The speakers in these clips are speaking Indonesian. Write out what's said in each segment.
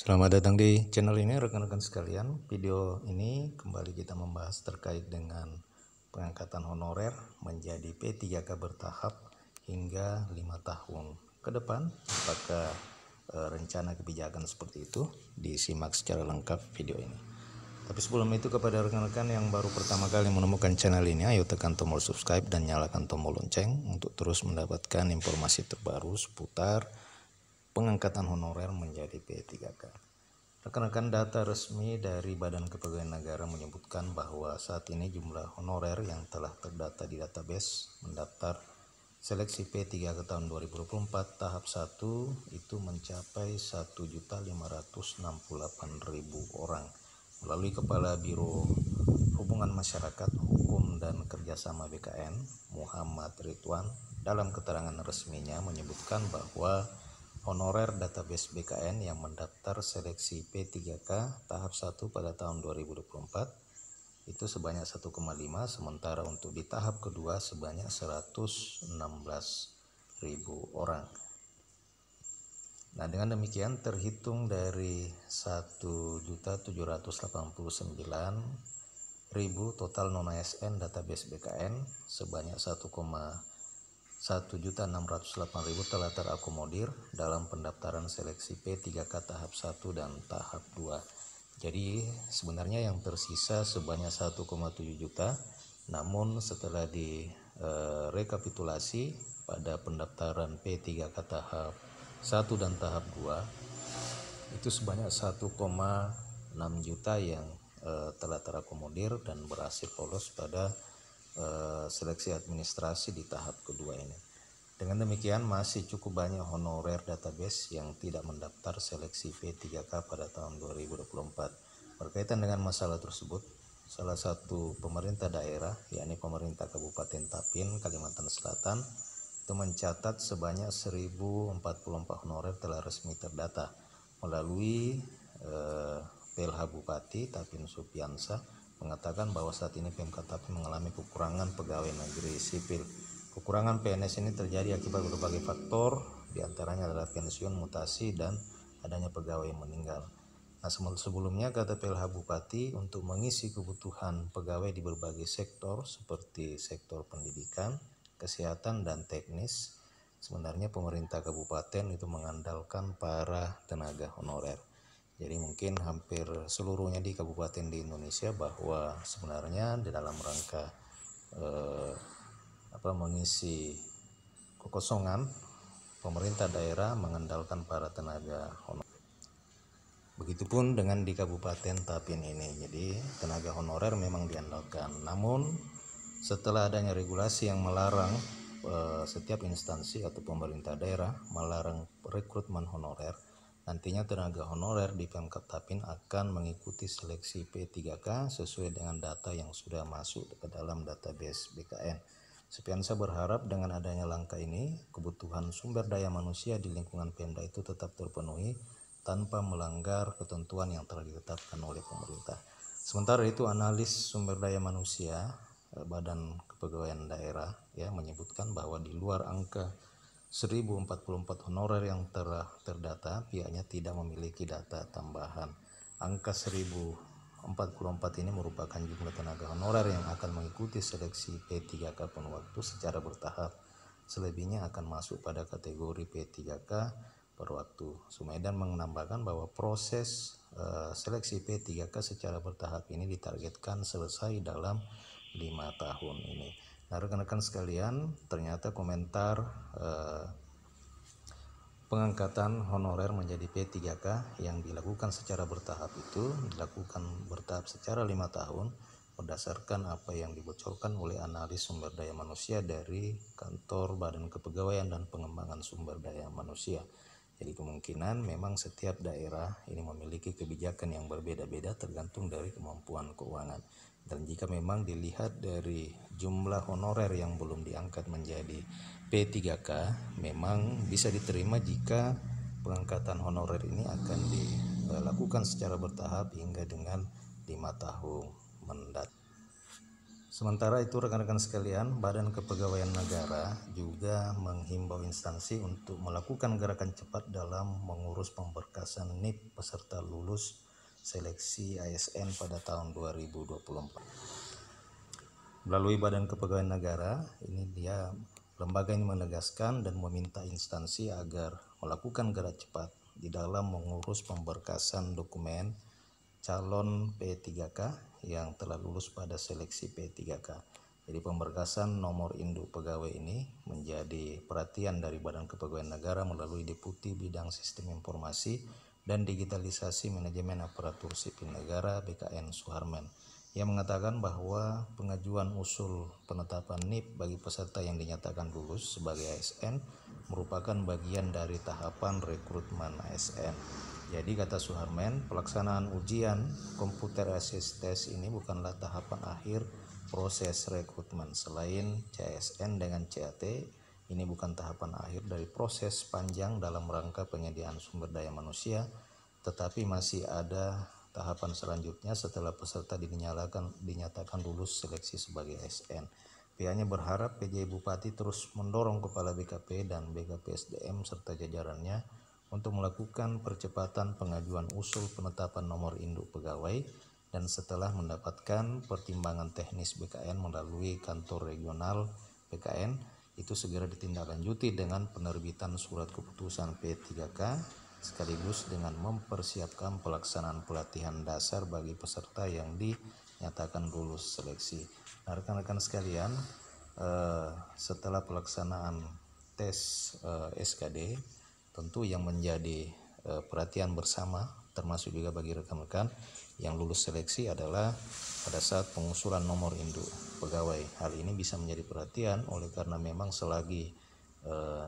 Selamat datang di channel ini rekan-rekan sekalian. Video ini kembali kita membahas terkait dengan pengangkatan honorer menjadi P3K bertahap hingga 5 tahun ke depan. Apakah rencana kebijakan seperti itu? Disimak secara lengkap video ini. Tapi sebelum itu, kepada rekan-rekan yang baru pertama kali menemukan channel ini, ayo tekan tombol subscribe dan nyalakan tombol lonceng untuk terus mendapatkan informasi terbaru seputar pengangkatan honorer menjadi P3K. Rekan-rekan, data resmi dari Badan Kepegawaian Negara menyebutkan bahwa saat ini jumlah honorer yang telah terdata di database mendaftar seleksi P3K tahun 2024 tahap 1 itu mencapai 1.568.000 orang melalui Kepala Biro Hubungan Masyarakat, Hukum dan Kerjasama BKN, Muhammad Ridwan, dalam keterangan resminya menyebutkan bahwa honorer database BKN yang mendaftar seleksi P3K tahap 1 pada tahun 2024 itu sebanyak 1,5, sementara untuk di tahap kedua sebanyak 116.000 orang. Nah, dengan demikian terhitung dari 1.789.000 total non-ASN database BKN, sebanyak 1.608.000 telah terakomodir dalam pendaftaran seleksi P3K tahap 1 dan tahap 2. Jadi sebenarnya yang tersisa sebanyak 1,7 juta, namun setelah direkapitulasi pada pendaftaran P3K tahap 1 dan tahap 2 itu sebanyak 1,6 juta yang telah terakomodir dan berhasil lolos pada seleksi administrasi di tahap kedua ini. Dengan demikian masih cukup banyak honorer database yang tidak mendaftar seleksi P3K pada tahun 2024. Berkaitan dengan masalah tersebut, salah satu pemerintah daerah, yakni pemerintah Kabupaten Tapin, Kalimantan Selatan, itu mencatat sebanyak 1.044 honorer telah resmi terdata melalui PLH Bupati Tapin Supiansa mengatakan bahwa saat ini Pemkab Tapin mengalami kekurangan pegawai negeri sipil. Kekurangan PNS ini terjadi akibat berbagai faktor, diantaranya adalah pensiun, mutasi, dan adanya pegawai yang meninggal. Nah, sebelumnya kata PLH Bupati, untuk mengisi kebutuhan pegawai di berbagai sektor seperti sektor pendidikan, kesehatan, dan teknis, sebenarnya pemerintah kabupaten itu mengandalkan para tenaga honorer. Jadi mungkin hampir seluruhnya di kabupaten di Indonesia bahwa sebenarnya di dalam rangka mengisi kekosongan, pemerintah daerah mengandalkan para tenaga honorer. Begitupun dengan di Kabupaten Tapin ini. Jadi tenaga honorer memang diandalkan. Namun setelah adanya regulasi yang melarang setiap instansi atau pemerintah daerah melarang rekrutmen honorer, nantinya tenaga honorer di Pemkab Tapin akan mengikuti seleksi P3K sesuai dengan data yang sudah masuk ke dalam database BKN. Supiansa berharap dengan adanya langkah ini, kebutuhan sumber daya manusia di lingkungan Pemda itu tetap terpenuhi tanpa melanggar ketentuan yang telah ditetapkan oleh pemerintah. Sementara itu, analis sumber daya manusia Badan Kepegawaian Daerah menyebutkan bahwa di luar angka 1.044 honorer yang telah terdata, pihaknya tidak memiliki data tambahan. Angka 1.044 ini merupakan jumlah tenaga honorer yang akan mengikuti seleksi P3K penuh waktu secara bertahap. Selebihnya akan masuk pada kategori P3K per waktu. Sumedang menambahkan bahwa proses seleksi P3K secara bertahap ini ditargetkan selesai dalam 5 tahun ini. Nah, rekan-rekan sekalian, ternyata komentar pengangkatan honorer menjadi P3K yang dilakukan secara bertahap itu dilakukan bertahap secara 5 tahun berdasarkan apa yang dibocorkan oleh analis sumber daya manusia dari Kantor Badan Kepegawaian dan Pengembangan Sumber Daya Manusia. Jadi kemungkinan memang setiap daerah ini memiliki kebijakan yang berbeda-beda tergantung dari kemampuan keuangan. Dan jika memang dilihat dari jumlah honorer yang belum diangkat menjadi P3K, memang bisa diterima jika pengangkatan honorer ini akan dilakukan secara bertahap hingga dengan 5 tahun mendatang. Sementara itu, rekan-rekan sekalian, Badan Kepegawaian Negara juga menghimbau instansi untuk melakukan gerakan cepat dalam mengurus pemberkasan pemberkasan NIP peserta lulus seleksi ASN pada tahun 2024. Melalui Badan Kepegawaian Negara, lembaga ini menegaskan dan meminta instansi agar melakukan gerak cepat di dalam mengurus pemberkasan dokumen calon P3K yang telah lulus pada seleksi P3K. Jadi pemberkasan nomor induk pegawai ini menjadi perhatian dari Badan Kepegawaian Negara melalui Deputi Bidang Sistem Informasi dan Digitalisasi Manajemen Aparatur Sipil Negara BKN Suharmen, yang mengatakan bahwa pengajuan usul penetapan NIP bagi peserta yang dinyatakan lulus sebagai ASN merupakan bagian dari tahapan rekrutmen ASN. Jadi kata Suharmen, pelaksanaan ujian komputer assist test ini bukanlah tahapan akhir proses rekrutmen. Selain CASN dengan CAT, ini bukan tahapan akhir dari proses panjang dalam rangka penyediaan sumber daya manusia, tetapi masih ada tahapan selanjutnya setelah peserta dinyatakan lulus seleksi sebagai ASN. Pihaknya berharap PJ Bupati terus mendorong Kepala BKP dan BKP SDM serta jajarannya untuk melakukan percepatan pengajuan usul penetapan nomor induk pegawai, dan setelah mendapatkan pertimbangan teknis BKN melalui kantor regional BKN, itu segera ditindaklanjuti dengan penerbitan surat keputusan P3K sekaligus dengan mempersiapkan pelaksanaan pelatihan dasar bagi peserta yang dinyatakan lulus seleksi. Nah, rekan-rekan sekalian, setelah pelaksanaan tes SKD, tentu yang menjadi perhatian bersama termasuk juga bagi rekan-rekan yang lulus seleksi adalah pada saat pengusulan nomor induk pegawai. Hal ini bisa menjadi perhatian oleh karena memang selagi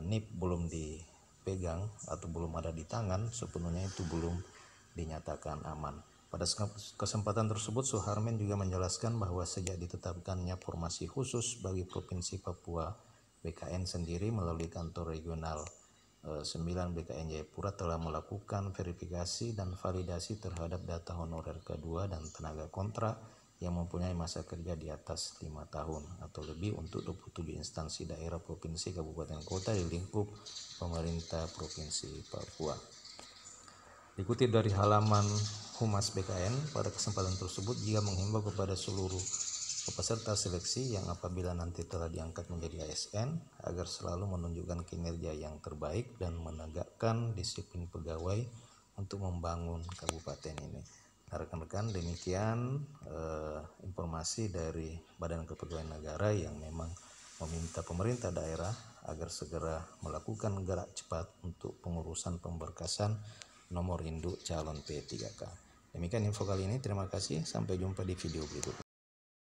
NIP belum dipegang atau belum ada di tangan, sepenuhnya itu belum dinyatakan aman. Pada kesempatan tersebut Suharmen juga menjelaskan bahwa sejak ditetapkannya formasi khusus bagi Provinsi Papua, BKN sendiri melalui kantor regional 9 BKN Jayapura telah melakukan verifikasi dan validasi terhadap data honorer K2 dan tenaga kontrak yang mempunyai masa kerja di atas 5 tahun atau lebih untuk 27 instansi daerah provinsi, kabupaten, kota di lingkup pemerintah Provinsi Papua. Dikutip dari halaman Humas BKN, pada kesempatan tersebut juga menghimbau kepada seluruh peserta seleksi yang apabila nanti telah diangkat menjadi ASN agar selalu menunjukkan kinerja yang terbaik dan menegakkan disiplin pegawai untuk membangun kabupaten ini. Nah, rekan-rekan, demikian informasi dari Badan Kepegawaian Negara yang memang meminta pemerintah daerah agar segera melakukan gerak cepat untuk pengurusan pemberkasan nomor induk calon P3K. Demikian info kali ini, terima kasih, sampai jumpa di video berikutnya.